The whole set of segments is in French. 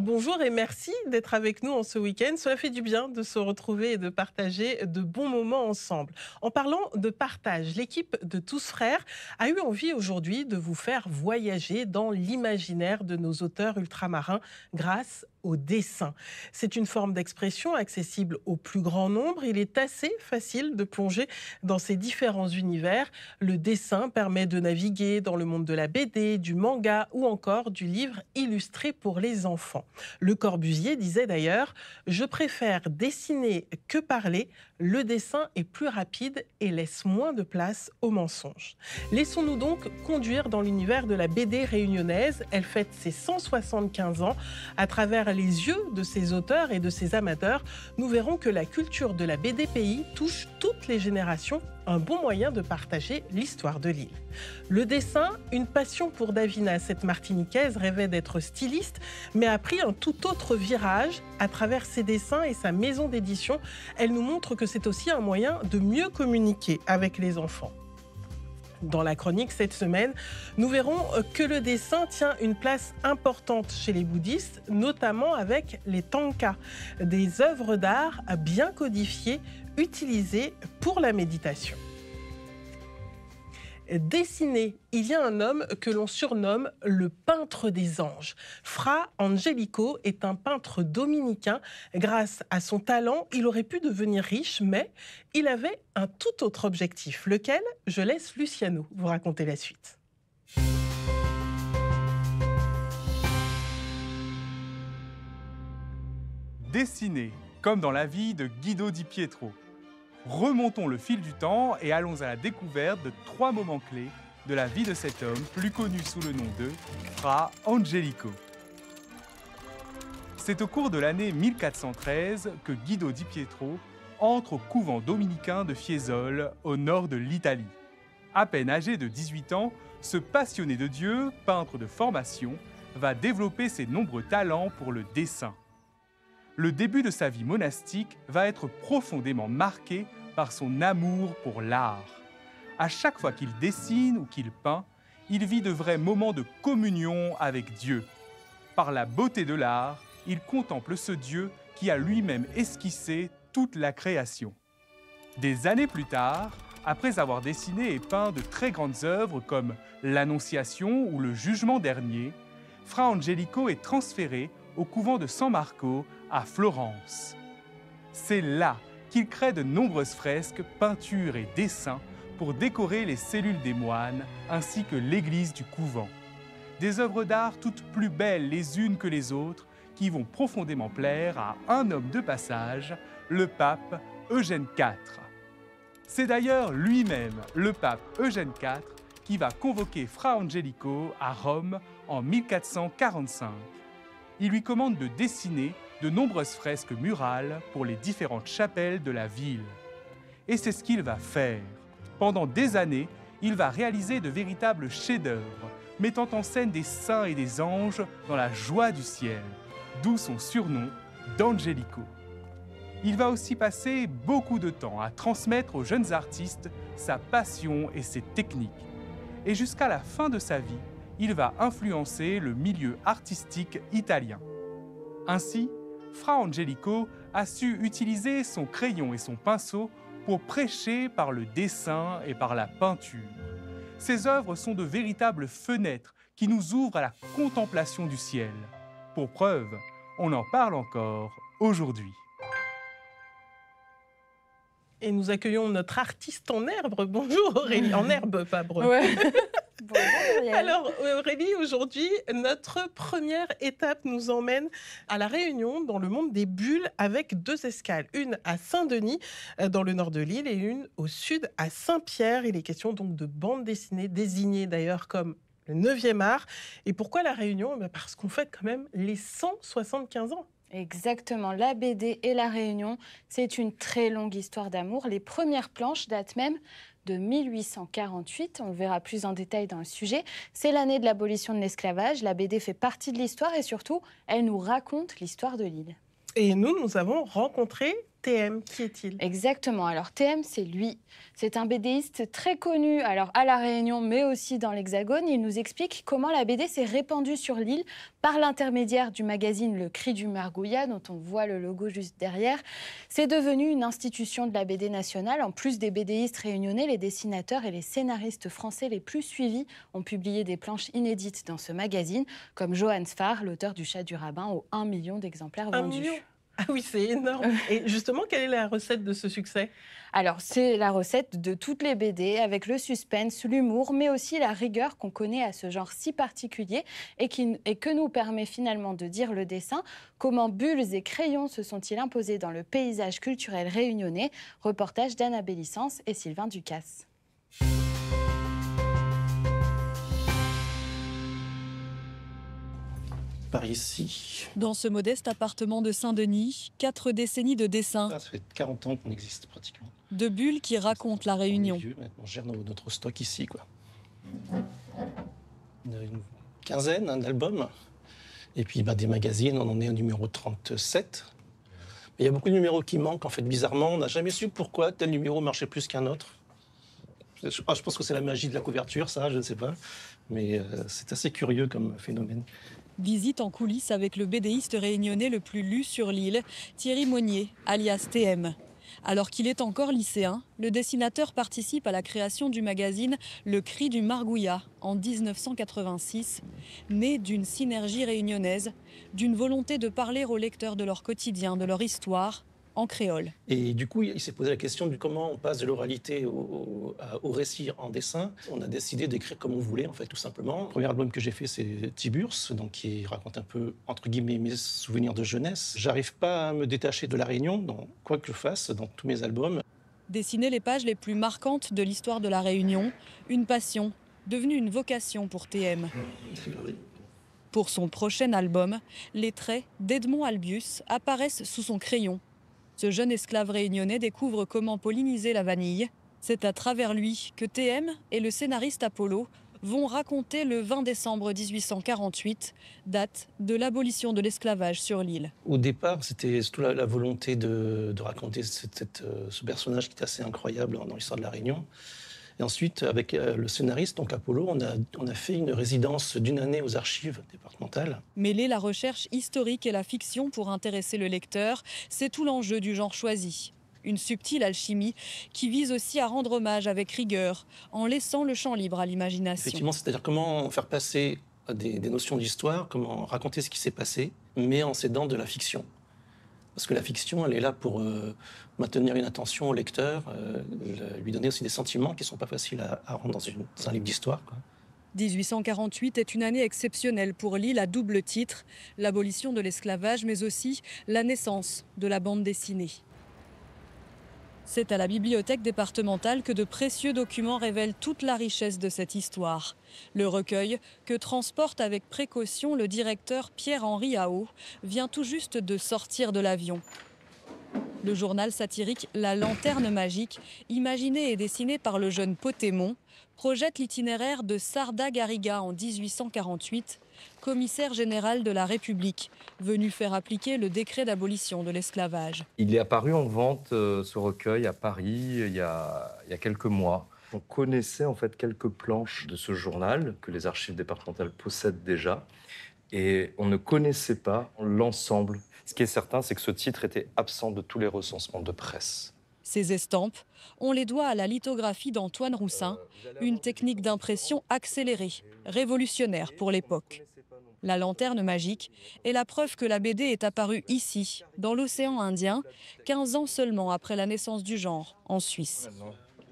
Bonjour et merci d'être avec nous en ce week-end. Cela fait du bien de se retrouver et de partager de bons moments ensemble. En parlant de partage, l'équipe de Tous Frères a eu envie aujourd'hui de vous faire voyager dans l'imaginaire de nos auteurs ultramarins grâce au dessin. C'est une forme d'expression accessible au plus grand nombre. Il est assez facile de plonger dans ces différents univers. Le dessin permet de naviguer dans le monde de la BD, du manga ou encore du livre illustré pour les enfants. Le Corbusier disait d'ailleurs « Je préfère dessiner que parler. Le dessin est plus rapide et laisse moins de place aux mensonges. » Laissons-nous donc conduire dans l'univers de la BD réunionnaise. Elle fête ses 175 ans. À travers les yeux de ses auteurs et de ses amateurs, nous verrons que la culture de la BD pays touche toutes les générations, un bon moyen de partager l'histoire de l'île. Le dessin, une passion pour Davina. Cette Martiniquaise rêvait d'être styliste, mais a pris un tout autre virage. À travers ses dessins et sa maison d'édition, elle nous montre que c'est aussi un moyen de mieux communiquer avec les enfants. Dans la chronique cette semaine, nous verrons que le dessin tient une place importante chez les bouddhistes, notamment avec les tankas, des œuvres d'art bien codifiées, utilisées pour la méditation. Dessiner, il y a un homme que l'on surnomme le peintre des anges. Fra Angelico est un peintre dominicain. Grâce à son talent, il aurait pu devenir riche, mais il avait un tout autre objectif, lequel je laisse Luciano vous raconter la suite. Dessiner, comme dans la vie de Guido Di Pietro. Remontons le fil du temps et allons à la découverte de 3 moments clés de la vie de cet homme, plus connu sous le nom de Fra Angelico. C'est au cours de l'année 1413 que Guido Di Pietro entre au couvent dominicain de Fiesole, au nord de l'Italie. À peine âgé de 18 ans, ce passionné de Dieu, peintre de formation, va développer ses nombreux talents pour le dessin. Le début de sa vie monastique va être profondément marqué par son amour pour l'art. À chaque fois qu'il dessine ou qu'il peint, il vit de vrais moments de communion avec Dieu. Par la beauté de l'art, il contemple ce Dieu qui a lui-même esquissé toute la création. Des années plus tard, après avoir dessiné et peint de très grandes œuvres comme l'Annonciation ou le Jugement dernier, Fra Angelico est transféré au couvent de San Marco à Florence. C'est là qu'il crée de nombreuses fresques, peintures et dessins pour décorer les cellules des moines ainsi que l'église du couvent. Des œuvres d'art toutes plus belles les unes que les autres qui vont profondément plaire à un homme de passage, le pape Eugène IV. C'est d'ailleurs lui-même, le pape Eugène IV, qui va convoquer Fra Angelico à Rome en 1445. Il lui commande de dessiner de nombreuses fresques murales pour les différentes chapelles de la ville. Et c'est ce qu'il va faire. Pendant des années, il va réaliser de véritables chefs-d'œuvre, mettant en scène des saints et des anges dans la joie du ciel, d'où son surnom d'Angelico. Il va aussi passer beaucoup de temps à transmettre aux jeunes artistes sa passion et ses techniques. Et jusqu'à la fin de sa vie, il va influencer le milieu artistique italien. Ainsi, Fra Angelico a su utiliser son crayon et son pinceau pour prêcher par le dessin et par la peinture. Ses œuvres sont de véritables fenêtres qui nous ouvrent à la contemplation du ciel. Pour preuve, on en parle encore aujourd'hui. Et nous accueillons notre artiste en herbe. Bonjour Aurélie, en herbe, pas breu. Ouais. Bonjour, alors Aurélie, aujourd'hui, notre première étape nous emmène à La Réunion, dans le monde des bulles, avec 2 escales. Une à Saint-Denis, dans le nord de l'île, et une au sud, à Saint-Pierre. Il est question donc de bande dessinée, désignée d'ailleurs comme le 9e art. Et pourquoi La Réunion ? Parce qu'on fête quand même les 175 ans. Exactement, la BD et la Réunion, c'est une très longue histoire d'amour. Les premières planches datent même de 1848, on le verra plus en détail dans le sujet. C'est l'année de l'abolition de l'esclavage, la BD fait partie de l'histoire et surtout, elle nous raconte l'histoire de l'île. Et nous avons rencontré TM, qui est-il? Exactement. Alors TM, c'est lui. C'est un BDiste très connu, alors à La Réunion, mais aussi dans l'Hexagone. Il nous explique comment la BD s'est répandue sur l'île par l'intermédiaire du magazine Le Cri du Margouillat, dont on voit le logo juste derrière. C'est devenu une institution de la BD nationale. En plus des BDistes réunionnais, les dessinateurs et les scénaristes français les plus suivis ont publié des planches inédites dans ce magazine, comme Johann Sfar, l'auteur du Chat du Rabbin, aux 1 million d'exemplaires 1 vendus. million? Ah oui, c'est énorme. Et justement, quelle est la recette de ce succès? Alors, c'est la recette de toutes les BD, avec le suspense, l'humour, mais aussi la rigueur qu'on connaît à ce genre si particulier et que nous permet finalement de dire le dessin. Comment bulles et crayons se sont-ils imposés dans le paysage culturel réunionnais? Reportage d'Anna Bélissance et Sylvain Ducasse. Par ici. Dans ce modeste appartement de Saint-Denis, 4 décennies de dessin, Ça fait 40 ans qu'on existe pratiquement. de bulles qui racontent la Réunion. On gère notre stock ici, quoi. Une quinzaine d'albums. Et puis des magazines, on en est au numéro 37. Il y a beaucoup de numéros qui manquent, en fait, bizarrement. On n'a jamais su pourquoi tel numéro marchait plus qu'un autre. Je pense que c'est la magie de la couverture, ça, je ne sais pas. Mais c'est assez curieux comme phénomène. Visite en coulisses avec le BDiste réunionnais le plus lu sur l'île, Thierry Monnier, alias TM. Alors qu'il est encore lycéen, le dessinateur participe à la création du magazine Le Cri du Margouillat en 1986, né d'une synergie réunionnaise, d'une volonté de parler aux lecteurs de leur quotidien, de leur histoire, en créole. Et du coup, il s'est posé la question de comment on passe de l'oralité au récit en dessin. On a décidé d'écrire comme on voulait, en fait, tout simplement. Le premier album que j'ai fait, c'est Tiburce, donc qui raconte un peu, entre guillemets, mes souvenirs de jeunesse. J'arrive pas à me détacher de La Réunion, dans quoi que je fasse, dans tous mes albums. Dessiner les pages les plus marquantes de l'histoire de la Réunion, une passion, devenue une vocation pour TM. Pour son prochain album, les traits d'Edmond Albius apparaissent sous son crayon. Ce jeune esclave réunionnais découvre comment polliniser la vanille. C'est à travers lui que TM et le scénariste Apollo vont raconter le 20 décembre 1848, date de l'abolition de l'esclavage sur l'île. Au départ, c'était surtout la volonté de raconter ce personnage qui est assez incroyable dans l'histoire de La Réunion. Et ensuite, avec le scénariste, donc Apollo, on a fait une résidence d'1 année aux archives départementales. Mêler la recherche historique et la fiction pour intéresser le lecteur, c'est tout l'enjeu du genre choisi. Une subtile alchimie qui vise aussi à rendre hommage avec rigueur, en laissant le champ libre à l'imagination. Effectivement, c'est-à-dire comment faire passer des notions d'histoire, comment raconter ce qui s'est passé, mais en s'aidant de la fiction. Parce que la fiction, elle est là pour maintenir une attention au lecteur, lui donner aussi des sentiments qui ne sont pas faciles à rendre dans un livre d'histoire, quoi. 1848 est une année exceptionnelle pour l'île à double titre, l'abolition de l'esclavage, mais aussi la naissance de la bande dessinée. C'est à la bibliothèque départementale que de précieux documents révèlent toute la richesse de cette histoire. Le recueil, que transporte avec précaution le directeur Pierre-Henri Ao, vient tout juste de sortir de l'avion. Le journal satirique La Lanterne Magique, imaginé et dessiné par le jeune Potémon, projette l'itinéraire de Sarda Garriga en 1848, commissaire général de la République, venu faire appliquer le décret d'abolition de l'esclavage. Il est apparu en vente, ce recueil, à Paris, il y a quelques mois. On connaissait en fait quelques planches de ce journal que les archives départementales possèdent déjà, et on ne connaissait pas l'ensemble. Ce qui est certain, c'est que ce titre était absent de tous les recensements de presse. Ces estampes, on les doit à la lithographie d'Antoine Roussin, une technique d'impression accélérée, révolutionnaire pour l'époque. La lanterne magique est la preuve que la BD est apparue ici, dans l'océan Indien, 15 ans seulement après la naissance du genre, en Suisse.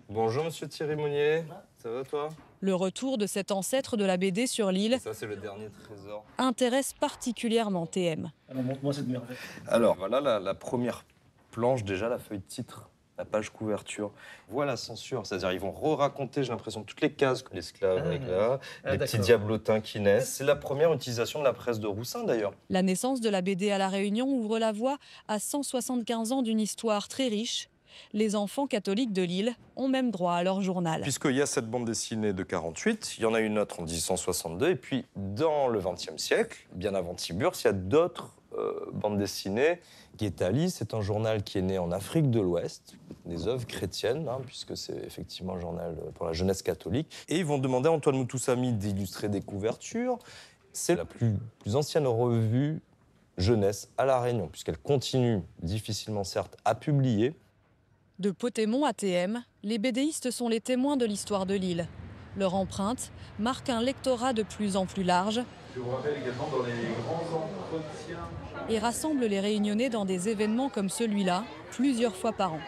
Bonjour monsieur Thierry Monnier, ça va toi? Le retour de cet ancêtre de la BD sur l'île Ça c'est le dernier trésor. intéresse particulièrement TM. Alors montre-moi cette merveille. Alors voilà la première planche, déjà la feuille titre, la page couverture. Voilà la censure, c'est-à-dire ils vont re-raconter, j'ai l'impression, toutes les cases que l'esclave avec là, les petits diablotins qui naissent. C'est la première utilisation de la presse de Roussin d'ailleurs. La naissance de la BD à La Réunion ouvre la voie à 175 ans d'une histoire très riche. Les enfants catholiques de l'île ont même droit à leur journal. Puisqu'il y a cette bande dessinée de 48, il y en a une autre en 1862, et puis dans le XXe siècle, bien avant Tiburce, il y a d'autres bande dessinée qui est Ali. C'est un journal qui est né en Afrique de l'Ouest, des œuvres chrétiennes, puisque c'est effectivement un journal pour la jeunesse catholique. Et ils vont demander à Antoine Moutoussamy d'illustrer des couvertures. C'est la plus ancienne revue jeunesse à La Réunion, puisqu'elle continue, difficilement certes, à publier. De Potémont à TM, les BDistes sont les témoins de l'histoire de l'île. Leur empreinte marque un lectorat de plus en plus large. Je vous rappelle également dans les grands entretiens. Et rassemble les Réunionnais dans des événements comme celui-là, plusieurs fois par an.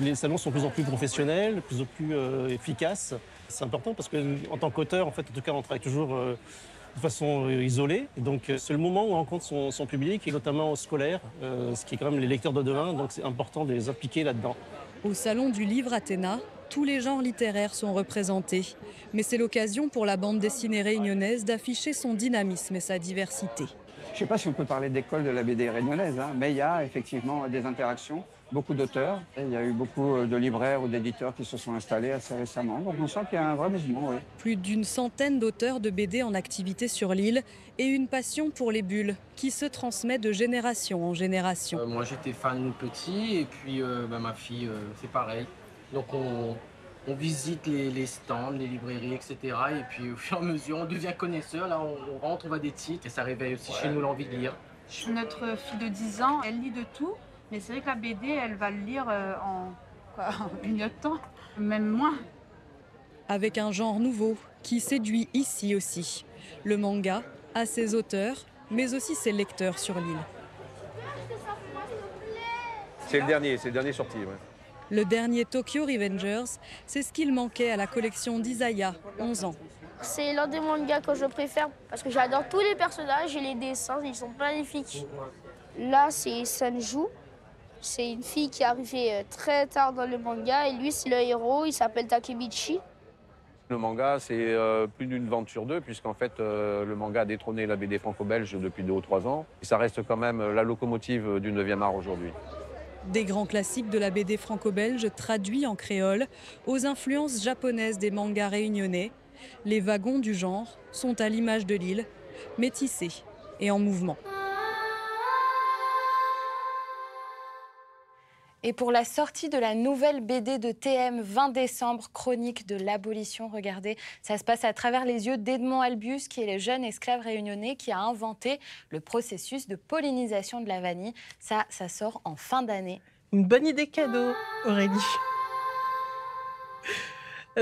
Les salons sont de plus en plus professionnels, de plus en plus efficaces. C'est important parce qu'en tant qu'auteur, en tout cas, on travaille toujours de façon isolée. Donc c'est le moment où on rencontre son public, et notamment scolaire, ce qui est quand même les lecteurs de demain. Donc c'est important de les impliquer là-dedans. Au Salon du Livre Athéna, tous les genres littéraires sont représentés. Mais c'est l'occasion pour la bande dessinée réunionnaise d'afficher son dynamisme et sa diversité. Je ne sais pas si on peut parler d'école de la BD réunionnaise, mais il y a effectivement des interactions, beaucoup d'auteurs. Il y a eu beaucoup de libraires ou d'éditeurs qui se sont installés assez récemment. Donc on sent qu'il y a un vrai mouvement. Oui. Plus d'une centaine d'auteurs de BD en activité sur l'île et une passion pour les bulles qui se transmet de génération en génération. Moi j'étais fan petit et puis ma fille c'est pareil. Donc on visite les stands, les librairies, etc. Et puis au fur et à mesure, on devient connaisseur. Là, on rentre, on voit des titres et ça réveille aussi chez nous l'envie de lire. Notre fille de 10 ans, elle lit de tout. Mais c'est vrai que la BD, elle va le lire en une heure de temps, même moins. Avec un genre nouveau qui séduit ici aussi. Le manga a ses auteurs, mais aussi ses lecteurs sur l'île. C'est le dernier sorti. Ouais. Le dernier Tokyo Revengers, c'est ce qu'il manquait à la collection d'Isaya, 11 ans. C'est l'un des mangas que je préfère parce que j'adore tous les personnages et les dessins, ils sont magnifiques. Là, c'est Sanju. C'est une fille qui est arrivée très tard dans le manga et lui, c'est le héros, il s'appelle Takemichi. Le manga, c'est plus d'une vente sur deux, puisqu'en fait, le manga a détrôné la BD franco-belge depuis 2 ou 3 ans. Et ça reste quand même la locomotive du 9e art aujourd'hui. Des grands classiques de la BD franco-belge traduits en créole aux influences japonaises des mangas réunionnais. Les wagons du genre sont à l'image de l'île, métissés et en mouvement. Et pour la sortie de la nouvelle BD de TM, 20 décembre, chronique de l'abolition, regardez, ça se passe à travers les yeux d'Edmond Albius, qui est le jeune esclave réunionnais qui a inventé le processus de pollinisation de la vanille. Ça sort en fin d'année. Une bonne idée cadeau, Aurélie.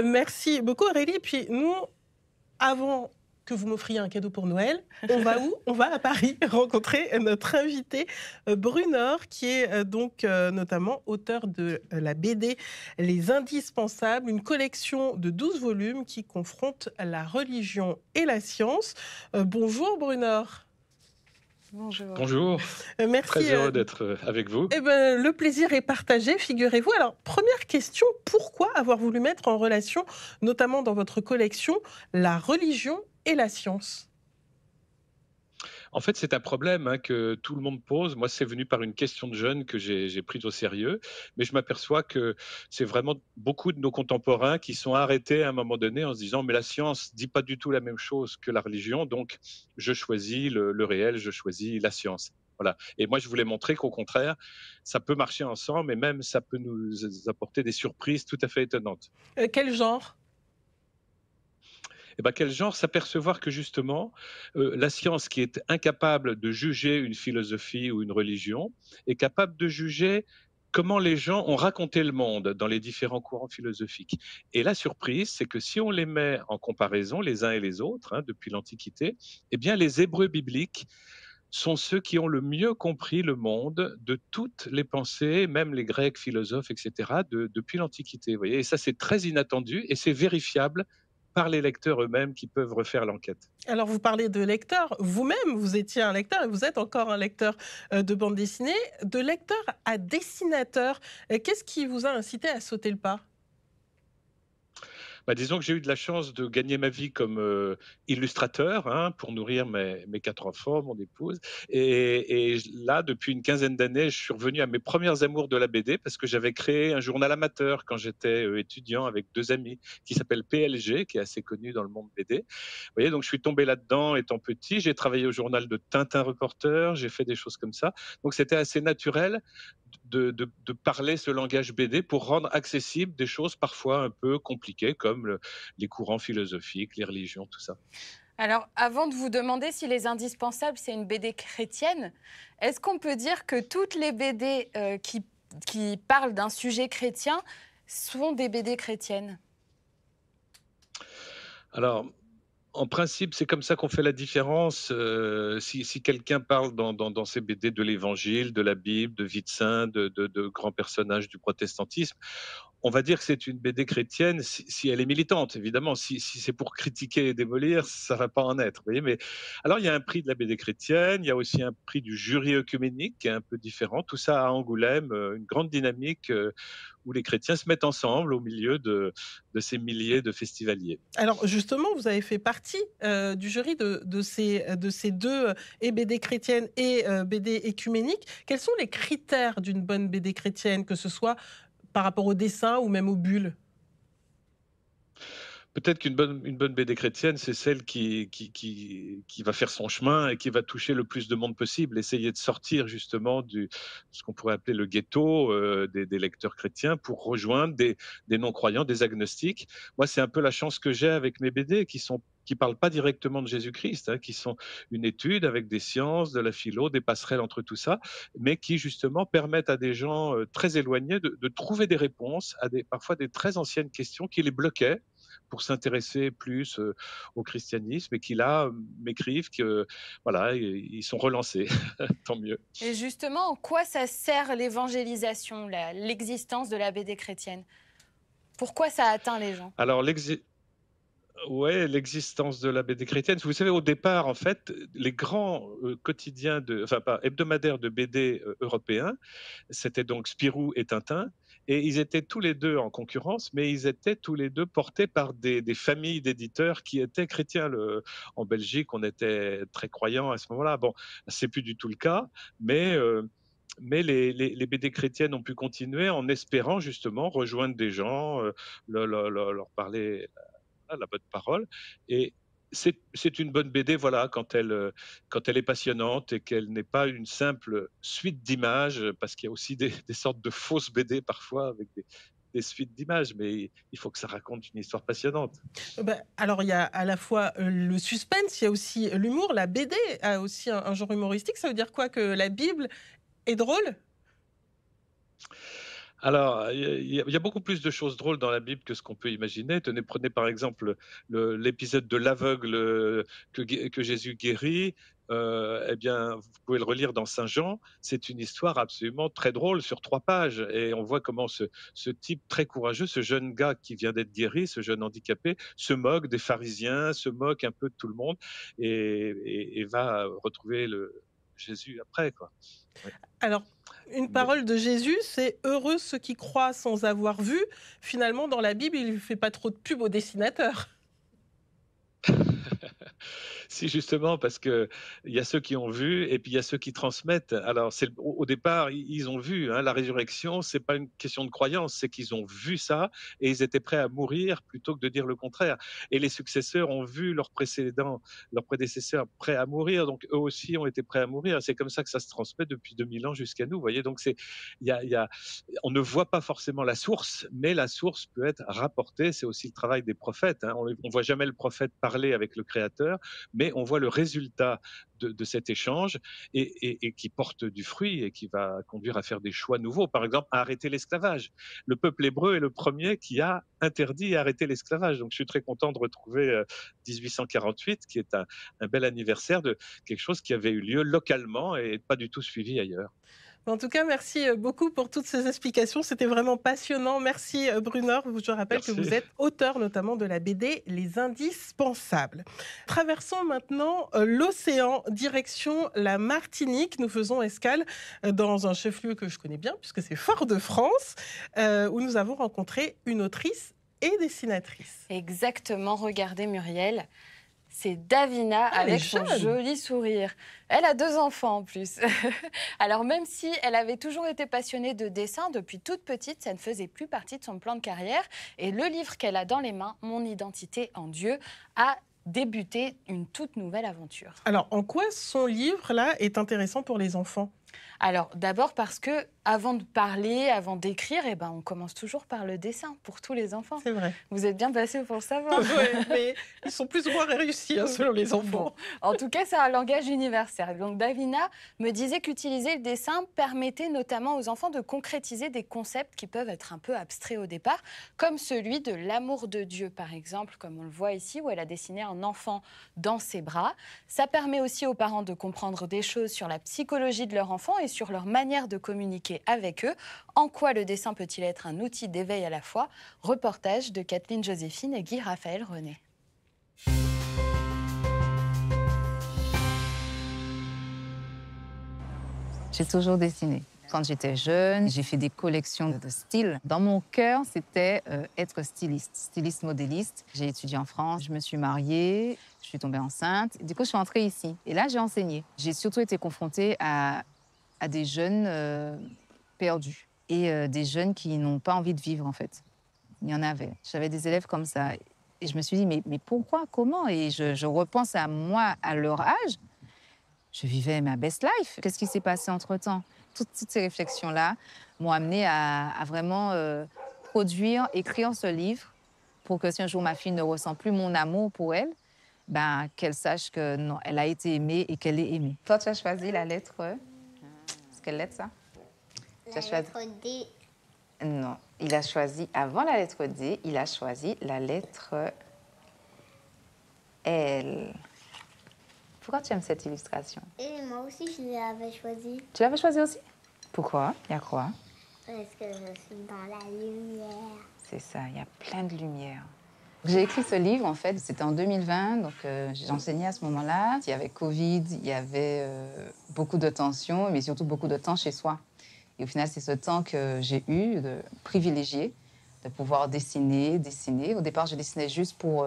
Merci beaucoup, Aurélie. Puis nous, avant que vous m'offriez un cadeau pour Noël, on va où? On va à Paris rencontrer notre invité Brunor, qui est donc notamment auteur de la BD Les Indispensables, une collection de 12 volumes qui confronte la religion et la science. Bonjour Brunor. Bonjour. Bonjour. Merci. Très heureux d'être avec vous. Eh ben, le plaisir est partagé, figurez-vous. Alors, première question, pourquoi avoir voulu mettre en relation, notamment dans votre collection, la religion et la science? En fait, c'est un problème que tout le monde pose. Moi, c'est venu par une question de jeunes que j'ai prise au sérieux. Mais je m'aperçois que c'est vraiment beaucoup de nos contemporains qui sont arrêtés à un moment donné en se disant « mais la science ne dit pas du tout la même chose que la religion, donc je choisis le réel, je choisis la science ». Voilà. Et moi, je voulais montrer qu'au contraire, ça peut marcher ensemble et même ça peut nous apporter des surprises tout à fait étonnantes. Quel genre ? Eh ben, quel genre? S'apercevoir que justement, la science qui est incapable de juger une philosophie ou une religion est capable de juger comment les gens ont raconté le monde dans les différents courants philosophiques. Et la surprise, c'est que si on les met en comparaison les uns et les autres, depuis l'Antiquité, eh bien les Hébreux bibliques sont ceux qui ont le mieux compris le monde de toutes les pensées, même les Grecs philosophes, etc., depuis l'Antiquité. Vous voyez, et ça, c'est très inattendu et c'est vérifiable par les lecteurs eux-mêmes qui peuvent refaire l'enquête. Alors, vous parlez de lecteur. Vous-même, vous étiez un lecteur et vous êtes encore un lecteur de bande dessinée. De lecteur à dessinateur, qu'est-ce qui vous a incité à sauter le pas ? Disons que j'ai eu de la chance de gagner ma vie comme illustrateur, hein, pour nourrir mes 4 enfants, mon épouse. Et là, depuis une quinzaine d'années, je suis revenu à mes premières amours de la BD parce que j'avais créé un journal amateur quand j'étais étudiant avec 2 amis qui s'appelle PLG, qui est assez connu dans le monde BD. Vous voyez, donc je suis tombé là-dedans étant petit. J'ai travaillé au journal de Tintin Reporter, j'ai fait des choses comme ça. Donc c'était assez naturel de parler ce langage BD pour rendre accessible des choses parfois un peu compliquées comme les courants philosophiques, les religions, tout ça. Alors, avant de vous demander si Les Indispensables, c'est une BD chrétienne, est-ce qu'on peut dire que toutes les BD qui parlent d'un sujet chrétien sont des BD chrétiennes? Alors, en principe, c'est comme ça qu'on fait la différence. Si quelqu'un parle dans ses BD de l'Évangile, de la Bible, de vie de saint, de grands personnages du protestantisme, on va dire que c'est une BD chrétienne si elle est militante, évidemment. Si c'est pour critiquer et démolir, ça ne va pas en être. Vous voyez, mais alors, il y a un prix de la BD chrétienne, il y a aussi un prix du jury œcuménique qui est un peu différent. Tout ça à Angoulême, une grande dynamique où les chrétiens se mettent ensemble au milieu de ces milliers de festivaliers. Alors justement, vous avez fait partie du jury de ces deux et BD chrétienne et BD écuménique. Quels sont les critères d'une bonne BD chrétienne, que ce soit par rapport au dessin ou même aux bulles? Peut-être qu'une bonne BD chrétienne, c'est celle qui va faire son chemin et qui va toucher le plus de monde possible, essayer de sortir justement ce qu'on pourrait appeler le ghetto des lecteurs chrétiens pour rejoindre des non-croyants, des agnostiques. Moi, c'est un peu la chance que j'ai avec mes BD qui parlent pas directement de Jésus-Christ, hein, qui sont une étude avec des sciences, de la philo, des passerelles entre tout ça, mais qui justement permettent à des gens très éloignés de trouver des réponses à parfois des très anciennes questions qui les bloquaient pour s'intéresser plus au christianisme et qui là m'écrivent que voilà, ils sont relancés. Tant mieux. Et justement, en quoi ça sert l'évangélisation, l'existence de la BD chrétienne? Pourquoi ça atteint les gens? Alors ouais, l'existence de la BD chrétienne. Vous savez, au départ, en fait, les grands quotidiens, hebdomadaires de BD européens, c'était donc Spirou et Tintin. Et ils étaient tous les deux en concurrence, mais ils étaient tous les deux portés par des familles d'éditeurs qui étaient chrétiens. En Belgique, on était très croyants à ce moment-là. Bon, c'est plus du tout le cas, mais les BD chrétiennes ont pu continuer en espérant justement rejoindre des gens, leur parler la bonne parole. Et c'est une bonne BD, voilà, quand elle est passionnante et qu'elle n'est pas une simple suite d'images, parce qu'il y a aussi des sortes de fausses BD parfois avec des suites d'images, mais il faut que ça raconte une histoire passionnante. Alors, il y a à la fois le suspense, il y a aussi l'humour. La BD a aussi un genre humoristique. Ça veut dire quoi? Que la Bible est drôle? Alors, il y a beaucoup plus de choses drôles dans la Bible que ce qu'on peut imaginer. Prenez par exemple l'épisode de l'aveugle que Jésus guérit. Eh bien, vous pouvez le relire dans Saint Jean. C'est une histoire absolument très drôle sur 3 pages. Et on voit comment ce type très courageux, ce jeune gars qui vient d'être guéri, ce jeune handicapé, se moque des pharisiens, se moque un peu de tout le monde et va retrouver Jésus après, quoi. Ouais. Alors, une parole de Jésus, c'est « Heureux ceux qui croient sans avoir vu ». Finalement, dans la Bible, il ne fait pas trop de pub aux dessinateurs. Si, justement, parce qu'il y a ceux qui ont vu et puis il y a ceux qui transmettent. Alors, au départ, ils ont vu, hein, la résurrection, ce n'est pas une question de croyance, c'est qu'ils ont vu ça et ils étaient prêts à mourir plutôt que de dire le contraire. Et les successeurs ont vu leurs prédécesseurs prêts à mourir, donc eux aussi ont été prêts à mourir. C'est comme ça que ça se transmet depuis 2000 ans jusqu'à nous, vous voyez. Donc, on ne voit pas forcément la source, mais la source peut être rapportée. C'est aussi le travail des prophètes, hein. On ne voit jamais le prophète parler avec le Créateur, mais on voit le résultat de cet échange et qui porte du fruit et qui va conduire à faire des choix nouveaux. Par exemple, à arrêter l'esclavage. Le peuple hébreu est le premier qui a interdit et arrêté l'esclavage. Donc, je suis très content de retrouver 1848, qui est un bel anniversaire de quelque chose qui avait eu lieu localement et pas du tout suivi ailleurs. En tout cas, merci beaucoup pour toutes ces explications. C'était vraiment passionnant. Merci Brunner. Je rappelle que vous êtes auteur notamment de la BD Les Indispensables. Traversons maintenant l'océan, direction la Martinique. Nous faisons escale dans un chef-lieu que je connais bien, puisque c'est Fort-de-France, où nous avons rencontré une autrice et dessinatrice. Exactement, regardez Muriel. C'est Davina elle est avec son jeune. joli sourire. Elle a 2 enfants en plus. Alors même si elle avait toujours été passionnée de dessin depuis toute petite, ça ne faisait plus partie de son plan de carrière. Et le livre qu'elle a dans les mains, Mon identité en Dieu, a débuté une toute nouvelle aventure. Alors, en quoi son livre-là est intéressant pour les enfants? Alors d'abord parce que avant de parler, avant d'écrire, eh ben, on commence toujours par le dessin pour tous les enfants. C'est vrai. Vous êtes bien placés pour le savoir. Ouais, mais ils sont plus ou moins réussis hein, selon les enfants. Bon. En tout cas, c'est un langage universel. Donc Davina me disait qu'utiliser le dessin permettait notamment aux enfants de concrétiser des concepts qui peuvent être un peu abstraits au départ, comme celui de l'amour de Dieu, par exemple, comme on le voit ici, où elle a dessiné un enfant dans ses bras. Ça permet aussi aux parents de comprendre des choses sur la psychologie de leur enfant et sur leur manière de communiquer avec eux. En quoi le dessin peut-il être un outil d'éveil à la foi? Reportage de Kathleen Joséphine et Guy Raphaël René. J'ai toujours dessiné. Quand j'étais jeune, j'ai fait des collections de styles. Dans mon cœur, c'était être styliste modéliste. J'ai étudié en France, je me suis mariée, je suis tombée enceinte. Du coup, je suis rentrée ici. Et là, j'ai enseigné. J'ai surtout été confrontée à des jeunes perdus et des jeunes qui n'ont pas envie de vivre, en fait. Il y en avait. J'avais des élèves comme ça. Et je me suis dit, mais pourquoi, comment? Et je repense à moi, à leur âge. Je vivais ma best life. Qu'est-ce qui s'est passé entre-temps? Toutes ces réflexions-là m'ont amenée à vraiment produire, écrire ce livre pour que si un jour ma fille ne ressent plus mon amour pour elle, ben, qu'elle sache que non, elle a été aimée et qu'elle est aimée. Toi, tu as choisi la lettre E. C'est quelle lettre, ça? La lettre D. Non, il a choisi, avant la lettre D, il a choisi la lettre L. Pourquoi tu aimes cette illustration? Et moi aussi, je l'avais choisi. Tu l'avais choisi aussi? Pourquoi? Il y a quoi? Parce que je suis dans la lumière. C'est ça, il y a plein de lumière. J'ai écrit ce livre, en fait, c'était en 2020, donc j'enseignais à ce moment-là. Il y avait Covid, il y avait beaucoup de tensions, mais surtout beaucoup de temps chez soi. Et au final, c'est ce temps que j'ai eu de privilégier, de pouvoir dessiner. Au départ, je dessinais juste pour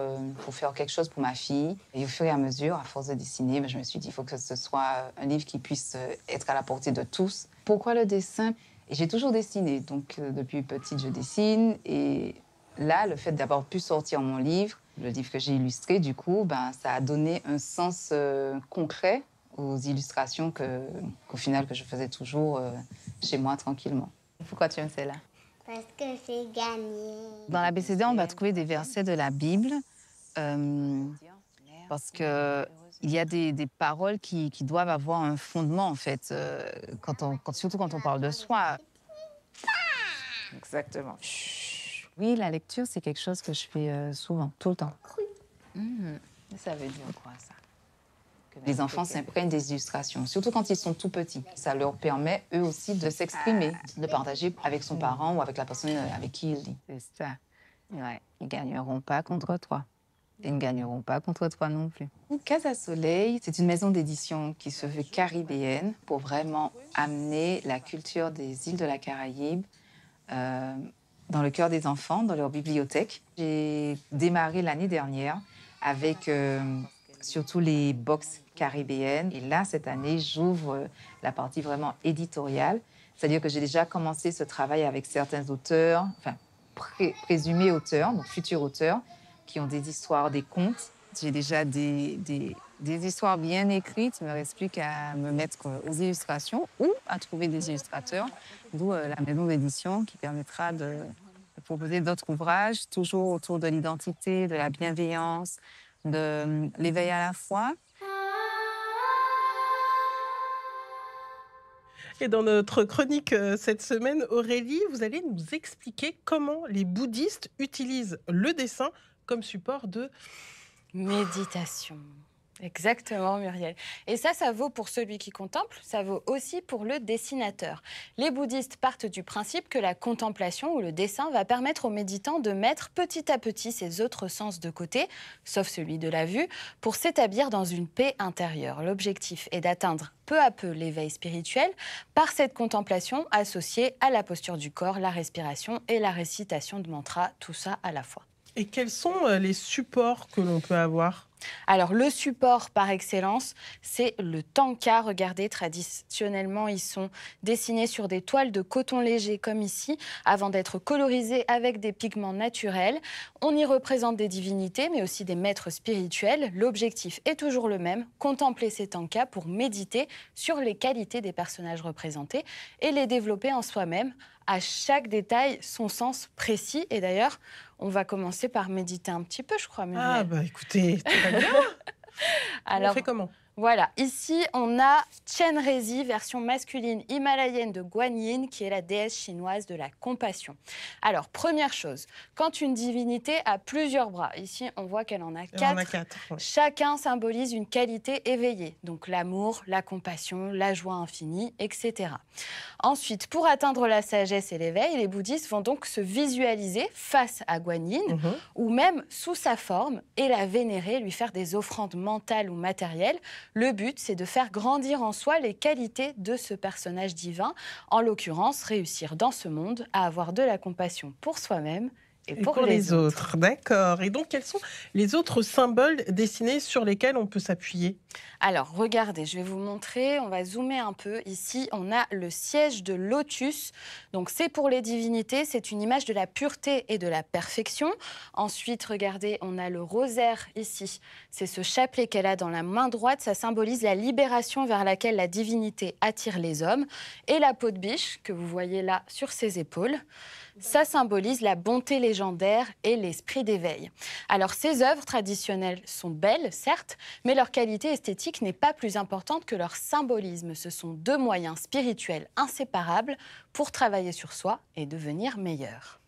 faire quelque chose pour ma fille. Et au fur et à mesure, à force de dessiner, je me suis dit, il faut que ce soit un livre qui puisse être à la portée de tous. Pourquoi le dessin? Et j'ai toujours dessiné. Donc, depuis petite, je dessine. Et là, le fait d'avoir pu sortir mon livre, le livre que j'ai illustré, du coup, ça a donné un sens concret aux illustrations qu'au final, que je faisais toujours chez moi, tranquillement. Pourquoi tu aimes celle-là? Parce que j'ai gagné. Dans l'ABCD, on va trouver des versets de la Bible parce qu'il y a des paroles qui doivent avoir un fondement, en fait, surtout quand on parle de soi. Exactement. Oui, la lecture, c'est quelque chose que je fais souvent, tout le temps. Ça veut dire quoi, ça? Les enfants s'imprègnent des illustrations, surtout quand ils sont tout petits. Ça leur permet, eux aussi, de s'exprimer, de partager avec son parent ou avec la personne avec qui il lit. C'est ça. Ouais. Ils ne gagneront pas contre toi. Ils ne gagneront pas contre toi non plus. Casa Soleil, c'est une maison d'édition qui se veut caribéenne pour vraiment amener la culture des îles de la Caraïbe dans le cœur des enfants, dans leur bibliothèque. J'ai démarré l'année dernière avec surtout les box caribéennes. Et là, cette année, j'ouvre la partie vraiment éditoriale. C'est-à-dire que j'ai déjà commencé ce travail avec certains auteurs, enfin, présumés auteurs, donc futurs auteurs, qui ont des histoires, des contes. J'ai déjà des histoires bien écrites. Il ne me reste plus qu'à me mettre aux illustrations ou à trouver des illustrateurs, d'où la maison d'édition qui permettra de proposer d'autres ouvrages, toujours autour de l'identité, de la bienveillance, de l'éveil à la foi. Et dans notre chronique cette semaine, Aurélie, vous allez nous expliquer comment les bouddhistes utilisent le dessin comme support de méditation. Exactement, Muriel. Et ça vaut pour celui qui contemple, ça vaut aussi pour le dessinateur. Les bouddhistes partent du principe que la contemplation ou le dessin va permettre aux méditants de mettre petit à petit ses autres sens de côté, sauf celui de la vue, pour s'établir dans une paix intérieure. L'objectif est d'atteindre peu à peu l'éveil spirituel par cette contemplation associée à la posture du corps, la respiration et la récitation de mantras, tout ça à la fois. Et quels sont les supports que l'on peut avoir ? Alors, le support par excellence, c'est le tanka. Regardez, traditionnellement, ils sont dessinés sur des toiles de coton léger, comme ici, avant d'être colorisés avec des pigments naturels. On y représente des divinités, mais aussi des maîtres spirituels. L'objectif est toujours le même, contempler ces tankas pour méditer sur les qualités des personnages représentés et les développer en soi-même. À chaque détail, son sens précis. Et d'ailleurs, on va commencer par méditer un petit peu, je crois, Muriel. Ah, bah écoutez, très bien. Alors, on fait comment ? Voilà, ici, on a Chenrezig, version masculine himalayenne de Guanyin, qui est la déesse chinoise de la compassion. Alors, première chose, quand une divinité a plusieurs bras, ici, on voit qu'elle en a 4. Elle en a 4, ouais. Chacun symbolise une qualité éveillée, donc l'amour, la compassion, la joie infinie, etc. Ensuite, pour atteindre la sagesse et l'éveil, les bouddhistes vont donc se visualiser face à Guanyin, ou même sous sa forme, et la vénérer, lui faire des offrandes mentales ou matérielles. Le but, c'est de faire grandir en soi les qualités de ce personnage divin, en l'occurrence, réussir dans ce monde à avoir de la compassion pour soi-même et pour les autres. D'accord. Et donc, quels sont les autres symboles dessinés sur lesquels on peut s'appuyer ? Alors, regardez, je vais vous montrer, on va zoomer un peu. Ici, on a le siège de lotus. Donc, c'est pour les divinités, c'est une image de la pureté et de la perfection. Ensuite, regardez, on a le rosaire ici. C'est ce chapelet qu'elle a dans la main droite. Ça symbolise la libération vers laquelle la divinité attire les hommes. Et la peau de biche, que vous voyez là sur ses épaules, ça symbolise la bonté légendaire et l'esprit d'éveil. Alors, ces œuvres traditionnelles sont belles, certes, mais leur qualité esthétique n'est pas plus importante que leur symbolisme. Ce sont deux moyens spirituels inséparables pour travailler sur soi et devenir meilleur.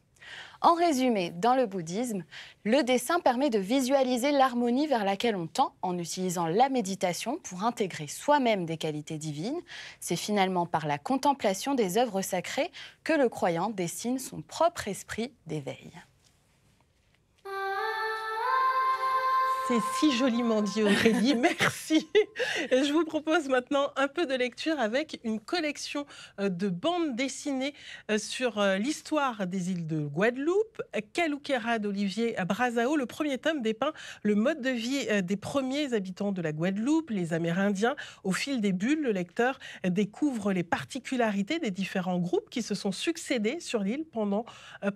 En résumé, dans le bouddhisme, le dessin permet de visualiser l'harmonie vers laquelle on tend en utilisant la méditation pour intégrer soi-même des qualités divines. C'est finalement par la contemplation des œuvres sacrées que le croyant dessine son propre esprit d'éveil. C'est si joliment dit, Aurélie, merci. Et je vous propose maintenant un peu de lecture avec une collection de bandes dessinées sur l'histoire des îles de Guadeloupe. Kaluquera d'Olivier Brazao, le premier tome dépeint le mode de vie des premiers habitants de la Guadeloupe, les Amérindiens. Au fil des bulles, le lecteur découvre les particularités des différents groupes qui se sont succédés sur l'île pendant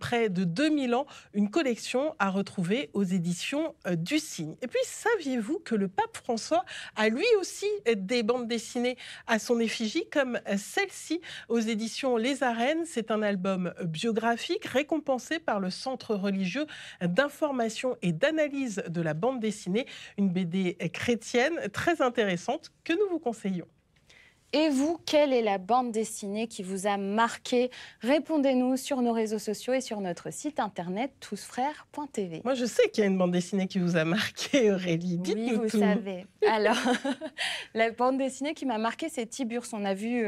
près de 2000 ans. Une collection à retrouver aux éditions du Cygne. Et puis, saviez-vous que le pape François a lui aussi des bandes dessinées à son effigie, comme celle-ci aux éditions Les Arènes. C'est un album biographique récompensé par le Centre religieux d'information et d'analyse de la bande dessinée, une BD chrétienne très intéressante que nous vous conseillons. Et vous, quelle est la bande dessinée qui vous a marqué? Répondez-nous sur nos réseaux sociaux et sur notre site internet tousfrères.tv. Moi, je sais qu'il y a une bande dessinée qui vous a marqué, Aurélie. Dites-nous oui, vous tout. savez. Alors, la bande dessinée qui m'a marquée, c'est Tiburce. On a vu,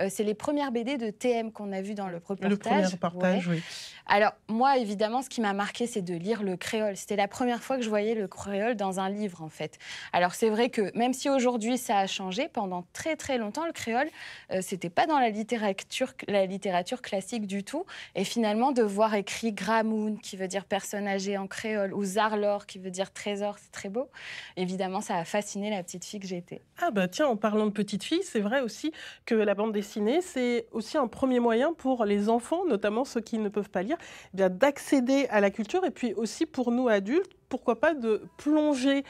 c'est les premières BD de TM qu'on a vu dans le reportage. Le premier reportage, oui. Alors, moi, évidemment, ce qui m'a marqué, c'est de lire le créole. C'était la première fois que je voyais le créole dans un livre, en fait. Alors, c'est vrai que même si aujourd'hui, ça a changé, pendant très, très longtemps, le créole, c'était pas dans la littérature classique du tout. Et finalement, de voir écrit Gramoun, qui veut dire personne âgée en créole, ou Zarlor, qui veut dire trésor, c'est très beau. Évidemment, ça a fasciné la petite fille que j'étais. Ah bah tiens, en parlant de petite fille, c'est vrai aussi que la bande dessinée, c'est aussi un premier moyen pour les enfants, notamment ceux qui ne peuvent pas lire, eh bien, d'accéder à la culture, et puis aussi pour nous adultes, pourquoi pas de plonger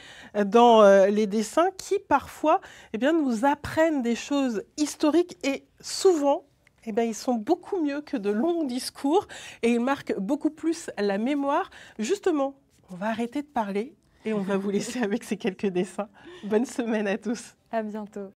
dans les dessins qui, parfois, eh bien, nous apprennent des choses historiques et souvent, eh bien, ils sont beaucoup mieux que de longs discours et ils marquent beaucoup plus la mémoire. Justement, on va arrêter de parler et on va vous laisser avec ces quelques dessins. Bonne semaine à tous. À bientôt.